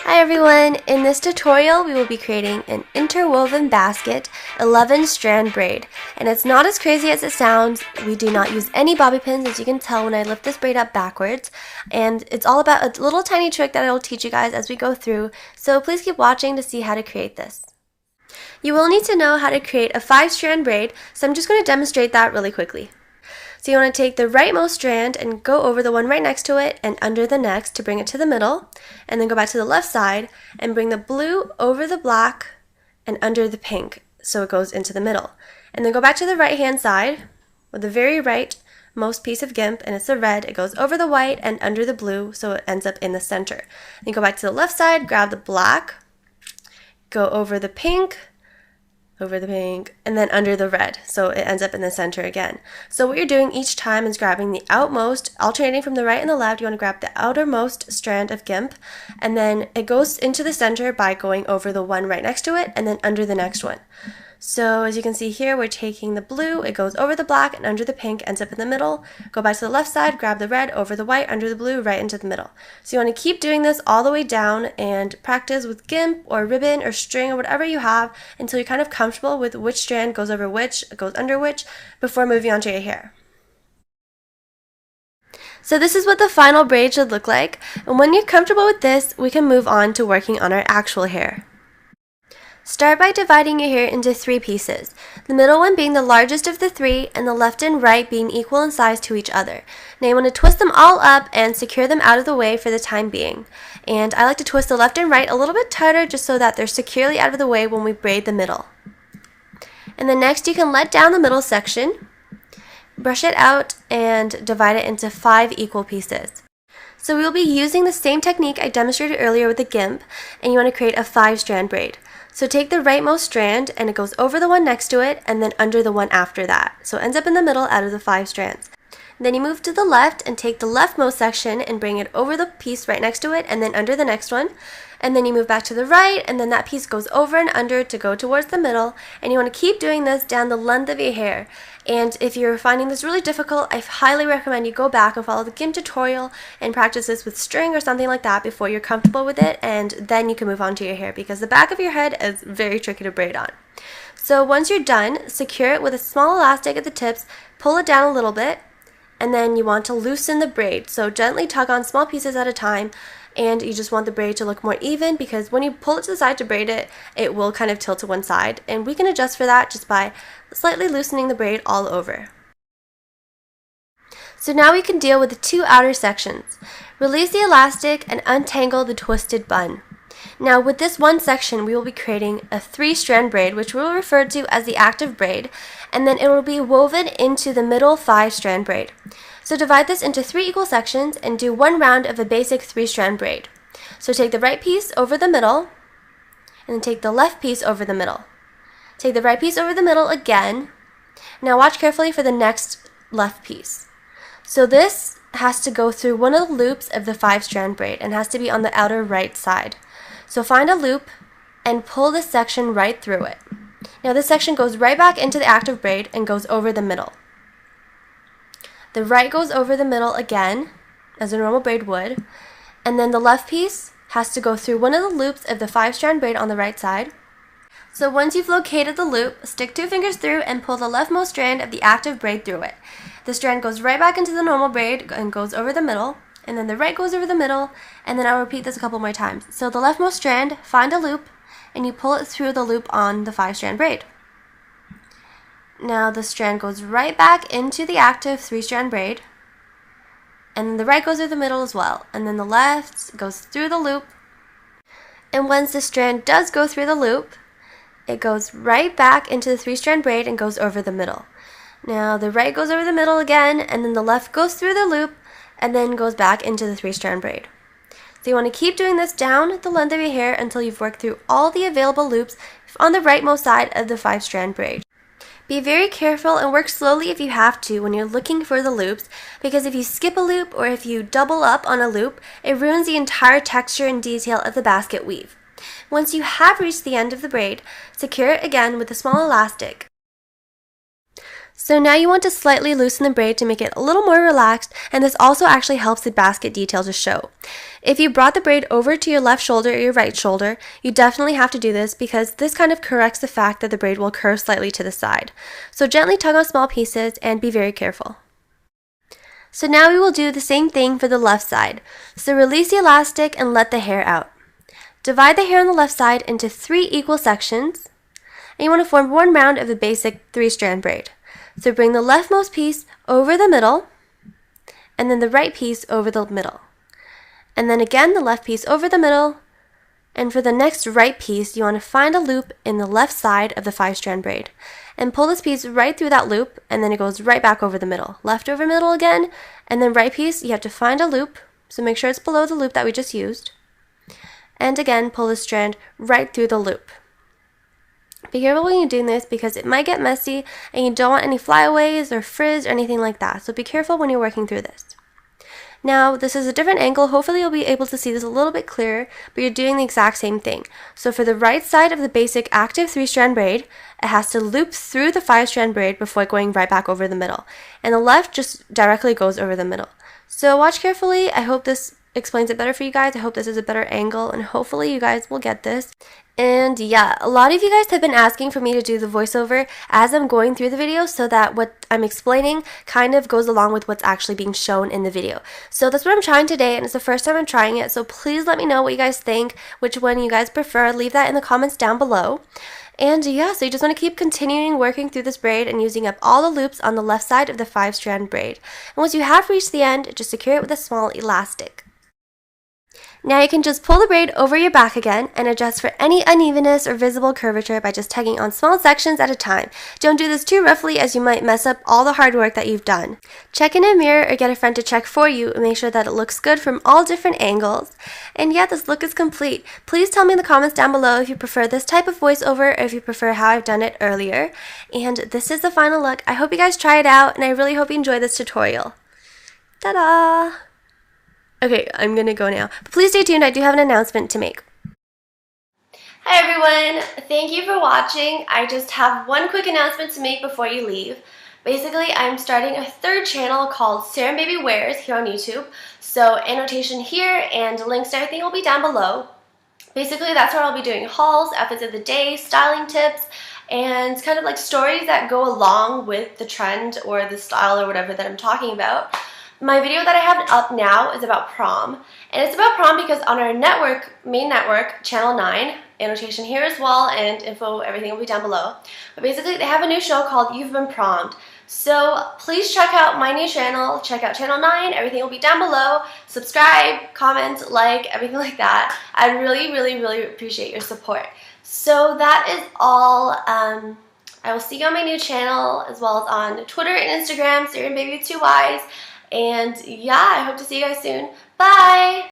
Hi everyone! In this tutorial we will be creating an interwoven basket 11 strand braid, and it's not as crazy as it sounds. We do not use any bobby pins, as you can tell when I lift this braid up backwards, and it's all about a little tiny trick that I will teach you guys as we go through, so please keep watching to see how to create this. You will need to know how to create a 5-strand braid, so I'm just going to demonstrate that really quickly. So you want to take the rightmost strand and go over the one right next to it and under the next to bring it to the middle, and then go back to the left side and bring the blue over the black and under the pink so it goes into the middle. And then go back to the right hand side with the very rightmost piece of gimp, and it's the red. It goes over the white and under the blue so it ends up in the center. Then go back to the left side, grab the black, go over the pink, and then under the red, so it ends up in the center again. So what you're doing each time is grabbing the outmost, alternating from the right and the left. You want to grab the outermost strand of gimp, and then it goes into the center by going over the one right next to it and then under the next one. So as you can see here, we're taking the blue, it goes over the black and under the pink, ends up in the middle. Go back to the left side, grab the red, over the white, under the blue, right into the middle. So you want to keep doing this all the way down and practice with gimp or ribbon or string or whatever you have until you're kind of comfortable with which strand goes over which, goes under which, before moving on to your hair. So this is what the final braid should look like, and when you're comfortable with this, we can move on to working on our actual hair. Start by dividing your hair into 3 pieces, the middle one being the largest of the 3 and the left and right being equal in size to each other. Now you want to twist them all up and secure them out of the way for the time being. And I like to twist the left and right a little bit tighter just so that they're securely out of the way when we braid the middle. And then next you can let down the middle section, brush it out, and divide it into 5 equal pieces. So we will be using the same technique I demonstrated earlier with the gimp, and you want to create a 5-strand braid. So take the rightmost strand and it goes over the one next to it and then under the one after that. So it ends up in the middle out of the 5 strands. Then you move to the left and take the leftmost section and bring it over the piece right next to it and then under the next one. And then you move back to the right, and then that piece goes over and under to go towards the middle, and you want to keep doing this down the length of your hair. And if you're finding this really difficult, I highly recommend you go back and follow the gimp tutorial and practice this with string or something like that before you're comfortable with it, and then you can move on to your hair, because the back of your head is very tricky to braid on. So once you're done, secure it with a small elastic at the tips, pull it down a little bit, and then you want to loosen the braid. So gently tug on small pieces at a time, and you just want the braid to look more even, because when you pull it to the side to braid it, it will kind of tilt to one side, and we can adjust for that just by slightly loosening the braid all over. So now we can deal with the 2 outer sections. Release the elastic and untangle the twisted bun. Now with this one section, we will be creating a 3-strand braid, which we'll refer to as the active braid, and then it will be woven into the middle 5-strand braid. So divide this into 3 equal sections and do 1 round of a basic 3-strand braid. So take the right piece over the middle, and then take the left piece over the middle. Take the right piece over the middle again. Now watch carefully for the next left piece. So this has to go through one of the loops of the 5-strand braid and has to be on the outer right side. So find a loop and pull this section right through it. Now this section goes right back into the active braid and goes over the middle. The right goes over the middle again, as a normal braid would, and then the left piece has to go through one of the loops of the 5-strand braid on the right side. So once you've located the loop, stick 2 fingers through and pull the leftmost strand of the active braid through it. The strand goes right back into the normal braid and goes over the middle, and then the right goes over the middle, and then I'll repeat this a couple more times. So the leftmost strand, find a loop, and you pull it through the loop on the 5-strand braid. Now the strand goes right back into the active 3-strand braid, and the right goes through the middle as well, and then the left goes through the loop, and once the strand does go through the loop, it goes right back into the 3-strand braid and goes over the middle. Now the right goes over the middle again, and then the left goes through the loop and then goes back into the 3-strand braid. So you want to keep doing this down the length of your hair until you've worked through all the available loops on the rightmost side of the 5-strand braid. Be very careful and work slowly if you have to when you're looking for the loops, because if you skip a loop or if you double up on a loop, it ruins the entire texture and detail of the basket weave. Once you have reached the end of the braid, secure it again with a small elastic. So now you want to slightly loosen the braid to make it a little more relaxed, and this also actually helps the basket detail to show. If you brought the braid over to your left shoulder or your right shoulder, you definitely have to do this because this kind of corrects the fact that the braid will curve slightly to the side. So gently tug on small pieces and be very careful. So now we will do the same thing for the left side. So release the elastic and let the hair out. Divide the hair on the left side into 3 equal sections, and you want to form one round of the basic 3-strand braid. So bring the leftmost piece over the middle, and then the right piece over the middle. And then again the left piece over the middle, and for the next right piece you want to find a loop in the left side of the 5-strand braid. And pull this piece right through that loop, and then it goes right back over the middle. Left over middle again, and then right piece, you have to find a loop, so make sure it's below the loop that we just used. And again, pull the strand right through the loop. Be careful when you're doing this because it might get messy and you don't want any flyaways or frizz or anything like that. So be careful when you're working through this. Now, this is a different angle. Hopefully you'll be able to see this a little bit clearer, but you're doing the exact same thing. So for the right side of the basic active 3-strand braid, it has to loop through the 5-strand braid before going right back over the middle. And the left just directly goes over the middle. So watch carefully. I hope this explains it better for you guys. I hope this is a better angle, and hopefully you guys will get this. And yeah, a lot of you guys have been asking for me to do the voiceover as I'm going through the video so that what I'm explaining kind of goes along with what's actually being shown in the video. So that's what I'm trying today, and it's the first time I'm trying it, so please let me know what you guys think, which one you guys prefer. Leave that in the comments down below. And yeah, so you just want to keep continuing working through this braid and using up all the loops on the left side of the 5-strand braid. And once you have reached the end, just secure it with a small elastic. Now you can just pull the braid over your back again and adjust for any unevenness or visible curvature by just tugging on small sections at a time. Don't do this too roughly as you might mess up all the hard work that you've done. Check in a mirror or get a friend to check for you and make sure that it looks good from all different angles. And yeah, this look is complete. Please tell me in the comments down below if you prefer this type of voiceover or if you prefer how I've done it earlier. And this is the final look. I hope you guys try it out, and I really hope you enjoy this tutorial. Ta-da! Okay, I'm gonna go now. But please stay tuned, I do have an announcement to make. Hi everyone, thank you for watching. I just have one quick announcement to make before you leave. Basically, I'm starting a 3rd channel called Sarah Baby Wears here on YouTube. So annotation here and links to everything will be down below. Basically, that's where I'll be doing hauls, outfits of the day, styling tips, and kind of like stories that go along with the trend or the style or whatever that I'm talking about. My video that I have up now is about prom, and it's about prom because on our network, main network, channel 9, annotation here as well, and info, everything will be down below. But basically, they have a new show called You've Been Prommed. So please check out my new channel, check out channel 9, everything will be down below. Subscribe, comment, like, everything like that. I really, really, really appreciate your support. So that is all. I will see you on my new channel as well as on Twitter and Instagram, Sarah and Baby with 2 Y's. And yeah, I hope to see you guys soon. Bye!